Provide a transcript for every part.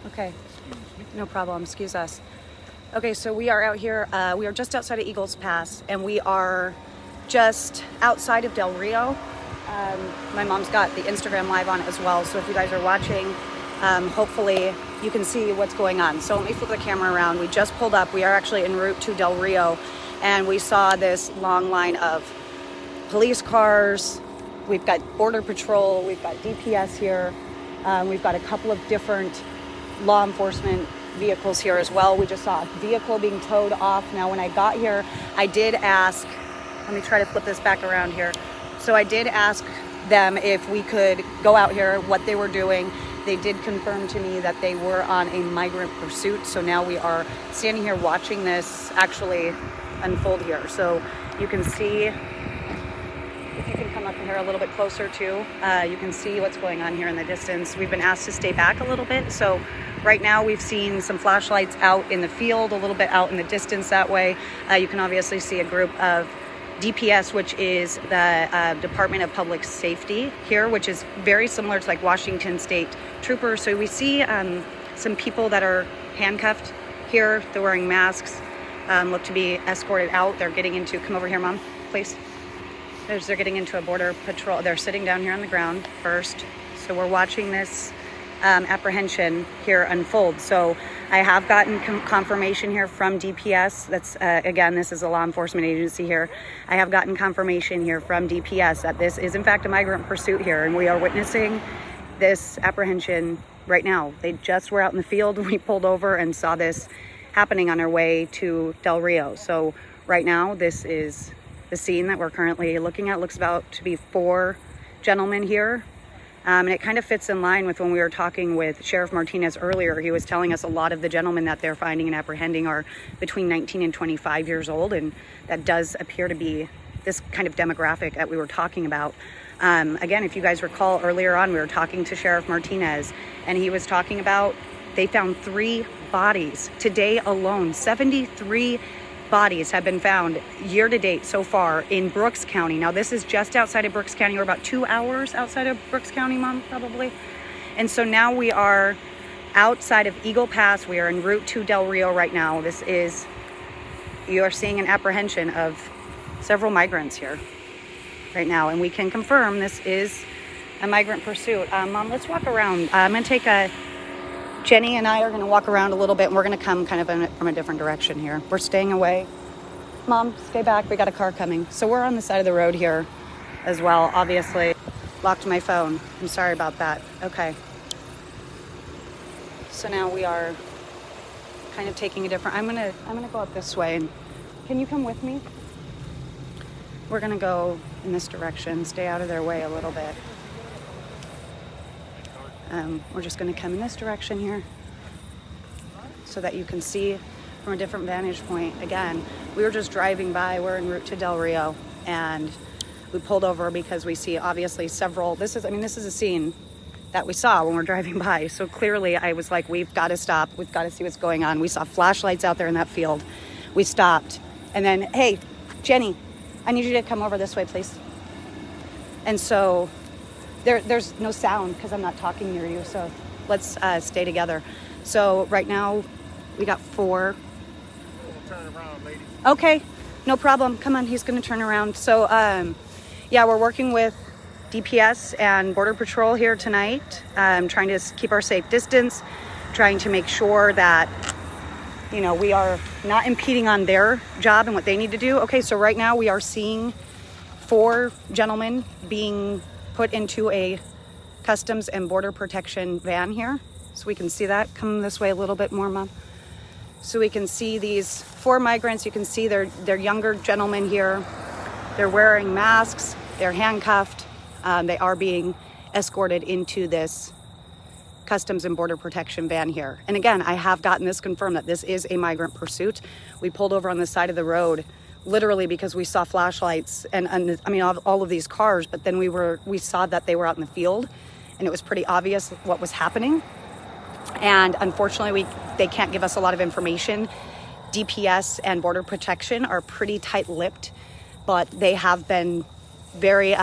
Okay, no problem. Excuse us. Okay, so we are out here. We are just outside of Eagles Pass, and we are just outside of Del Rio. My mom's got the Instagram live on it as well, so if you guys are watching, hopefully you can see what's going on. So let me flip the camera around. We just pulled up. We are actually en route to Del Rio, and we saw this long line of police cars. We've got Border Patrol. We've got DPS here. We've got a couple of different law enforcement vehicles here as well. We just saw a vehicle being towed off. Now, when I got here, I did ask, let me try to flip this back around here. So I did ask them if we could go out here, what they were doing. They did confirm to me that they were on a migrant pursuit. So now we are standing here watching this actually unfold here. So you can see, if you can come up here a little bit closer too, you can see what's going on here in the distance. We've been asked to stay back a little bit. So right now we've seen some flashlights out in the field, a little bit out in the distance that way. You can obviously see a group of DPS, which is the Department of Public Safety here, which is very similar to like Washington State Troopers. So we see some people that are handcuffed here. They're wearing masks, look to be escorted out. They're getting into, come over here, Mom, please. They're getting into a border patrol. They're sitting down here on the ground first. So we're watching this apprehension here unfold. So I have gotten confirmation here from DPS. That's again, this is a law enforcement agency here. I have gotten confirmation here from DPS that this is in fact a migrant pursuit here, and we are witnessing this apprehension right now. They just were out in the field. We pulled over and saw this happening on our way to Del Rio. So right now, this is the scene that we're currently looking at. Looks about to be 4 gentlemen here. And it kind of fits in line with when we were talking with Sheriff Martinez earlier. He was telling us a lot of the gentlemen that they're finding and apprehending are between 19 and 25 years old. And that does appear to be this kind of demographic that we were talking about. Again, if you guys recall earlier on, we were talking to Sheriff Martinez, and he was talking about they found 3 bodies today alone. 73 bodies have been found year to date so far in Brooks County. Now, this is just outside of Brooks County. We're about 2 hours outside of Brooks County, Mom, probably. And so now we are outside of Eagle Pass. We are en route to Del Rio right now. This is, you are seeing an apprehension of several migrants here right now. And we can confirm this is a migrant pursuit. Mom, let's walk around. I'm going to take a, Jenny and I are going to walk around a little bit, and we're going to come kind of from a different direction here. We're staying away. Mom, stay back. We got a car coming. So we're on the side of the road here as well. Obviously, locked my phone. I'm sorry about that. Okay. So now we are kind of taking a different, I'm going to go up this way. And can you come with me? We're going to go in this direction, stay out of their way a little bit. We're just going to come in this direction here so that you can see from a different vantage point. Again, we were just driving by. We're en route to Del Rio, and we pulled over because we see obviously several. This is a scene that we saw when we're driving by. So clearly I was like, we've got to stop. We've got to see what's going on. We saw flashlights out there in that field. We stopped. And then, hey, Jenny, I need you to come over this way, please. And so there's no sound because I'm not talking near you, so let's stay together. So right now we got 4. We'll turn around, lady. Okay, no problem. Come on, he's going to turn around. So yeah, we're working with DPS and Border Patrol here tonight, trying to keep our safe distance, trying to make sure that, you know, we are not impeding on their job and what they need to do. Okay, so right now we are seeing 4 gentlemen being put into a Customs and Border Protection van here. So we can see that. Come this way a little bit more, Mom. So we can see these 4 migrants. You can see they're younger gentlemen here. They're wearing masks. They're handcuffed. They are being escorted into this Customs and Border Protection van here. And again, I have gotten this confirmed that this is a migrant pursuit. We pulled over on the side of the road literally because we saw flashlights and I mean all of these cars, but then we saw that they were out in the field, and it was pretty obvious what was happening. And unfortunately, they can't give us a lot of information. DPS and Border Protection are pretty tight-lipped, but they have been very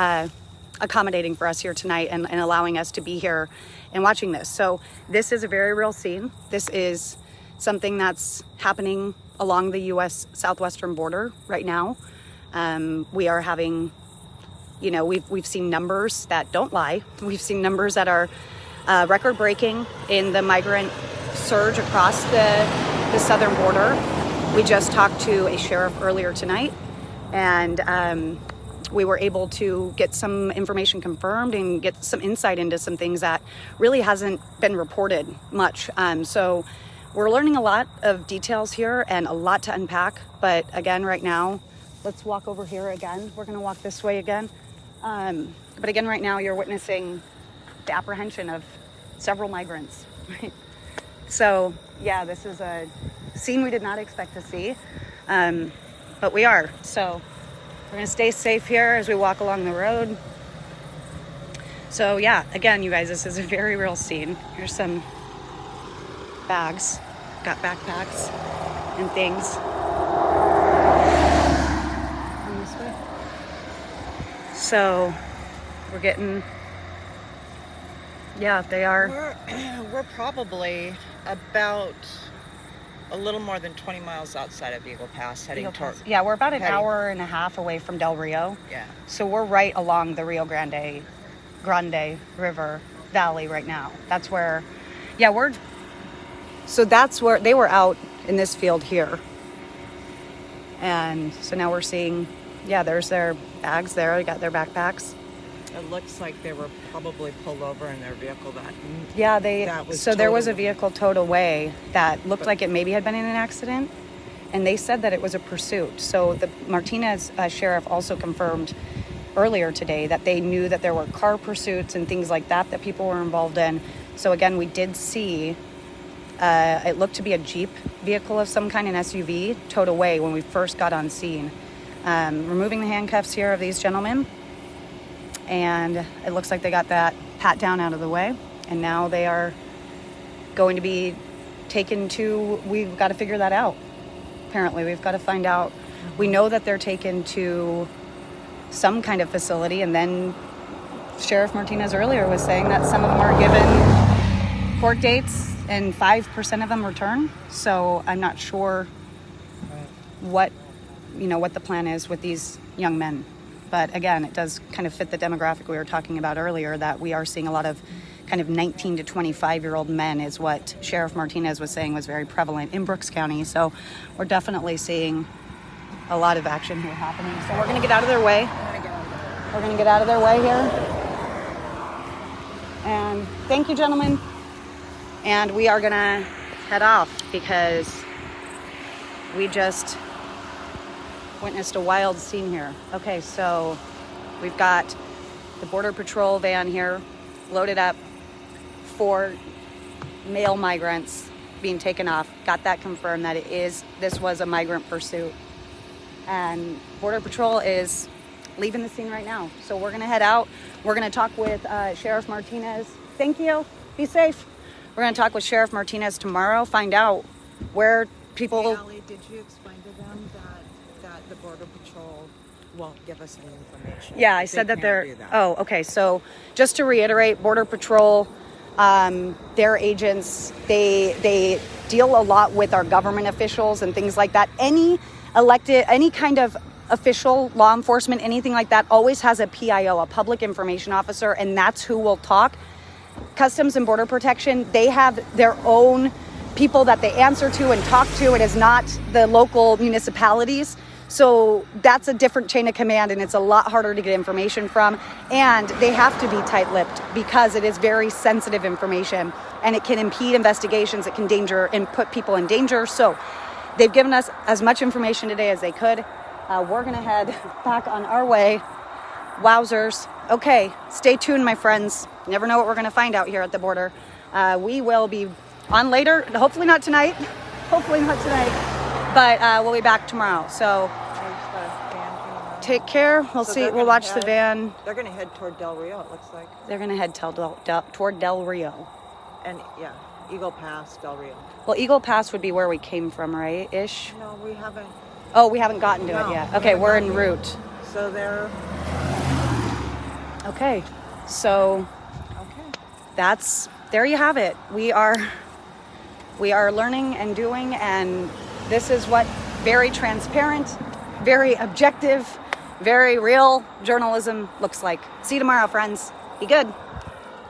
accommodating for us here tonight and allowing us to be here and watching this. So this is a very real scene. This is something that's happening along the U.S. southwestern border right now. We are having, we've seen numbers that don't lie. We've seen numbers that are record breaking in the migrant surge across the southern border. We just talked to a sheriff earlier tonight, and we were able to get some information confirmed and get some insight into some things that really hasn't been reported much. So we're learning a lot of details here and a lot to unpack. But again, right now, let's walk over here again. We're going to walk this way again. But again, right now, you're witnessing the apprehension of several migrants. So yeah, this is a scene we did not expect to see, but we are. So we're going to stay safe here as we walk along the road. So yeah, again, you guys, this is a very real scene. Here's some bags, got backpacks and things. Come this way. So we're getting, yeah, they are. We're probably about a little more than 20 miles outside of Eagle Pass, heading toward. Yeah, we're about an hour and a half away from Del Rio. Yeah. So we're right along the Rio Grande River Valley right now. That's where, yeah, so that's where they were out in this field here. And so now we're seeing, yeah, there's their bags there. They got their backpacks. It looks like they were probably pulled over in their vehicle Yeah, there was a towed. vehicle towed away that looked like it maybe had been in an accident, and they said that it was a pursuit. So the Martinez sheriff also confirmed earlier today that they knew that there were car pursuits and things like that people were involved in. So again, we did see it looked to be a Jeep vehicle of some kind, an SUV, towed away when we first got on scene. Removing the handcuffs here of these gentlemen. And it looks like they got that pat down out of the way. And now they are going to be taken to, we've got to figure that out. Apparently, we've got to find out. We know that they're taken to some kind of facility. And then Sheriff Martinez earlier was saying that some of them are given court dates and 5% of them return. So I'm not sure what the plan is with these young men. But again, it does kind of fit the demographic we were talking about earlier, that we are seeing a lot of kind of 19 to 25-year-old men is what Sheriff Martinez was saying was very prevalent in Brooks County. So we're definitely seeing a lot of action here happening. So we're going to get out of their way. We're going to get out of their way here. And thank you, gentlemen. And we are going to head off because we just witnessed a wild scene here. Okay, so we've got the Border Patrol van here loaded up for male migrants being taken off. Got that confirmed that this was a migrant pursuit. And Border Patrol is leaving the scene right now. So we're gonna head out. We're gonna talk with Sheriff Martinez. Thank you, be safe. We're gonna talk with Sheriff Martinez tomorrow, find out where people... Hey, Allie, did you explain to them that the Border Patrol won't give us any information? Yeah, I said that can't they're... do that. Oh, okay. So just to reiterate, Border Patrol, their agents, they deal a lot with our government officials and things like that. Any kind of official, law enforcement, anything like that, always has a PIO, a public information officer, and that's who will talk. Customs and Border Protection, they have their own people that they answer to and talk to. It is not the local municipalities. So that's a different chain of command, and it's a lot harder to get information from. And they have to be tight-lipped because it is very sensitive information, and it can impede investigations. It can put people in danger. So they've given us as much information today as they could. We're going to head back on our way. Wowzers. Okay, stay tuned, my friends. You never know what we're going to find out here at the border. We will be on later. Hopefully not tonight. But we'll be back tomorrow. So take care. We'll see. We'll watch the van. They're going to head toward Del Rio, it looks like. They're going to head toward Del Rio. And yeah, Eagle Pass, Del Rio. Well, Eagle Pass would be where we came from, right? Ish. No, we haven't. Oh, we haven't gotten to it yet. Okay, we're en route. So they're... Okay, so there you have it. We are learning and doing, and this is what very transparent, very objective, very real journalism looks like. See you tomorrow, friends. Be good.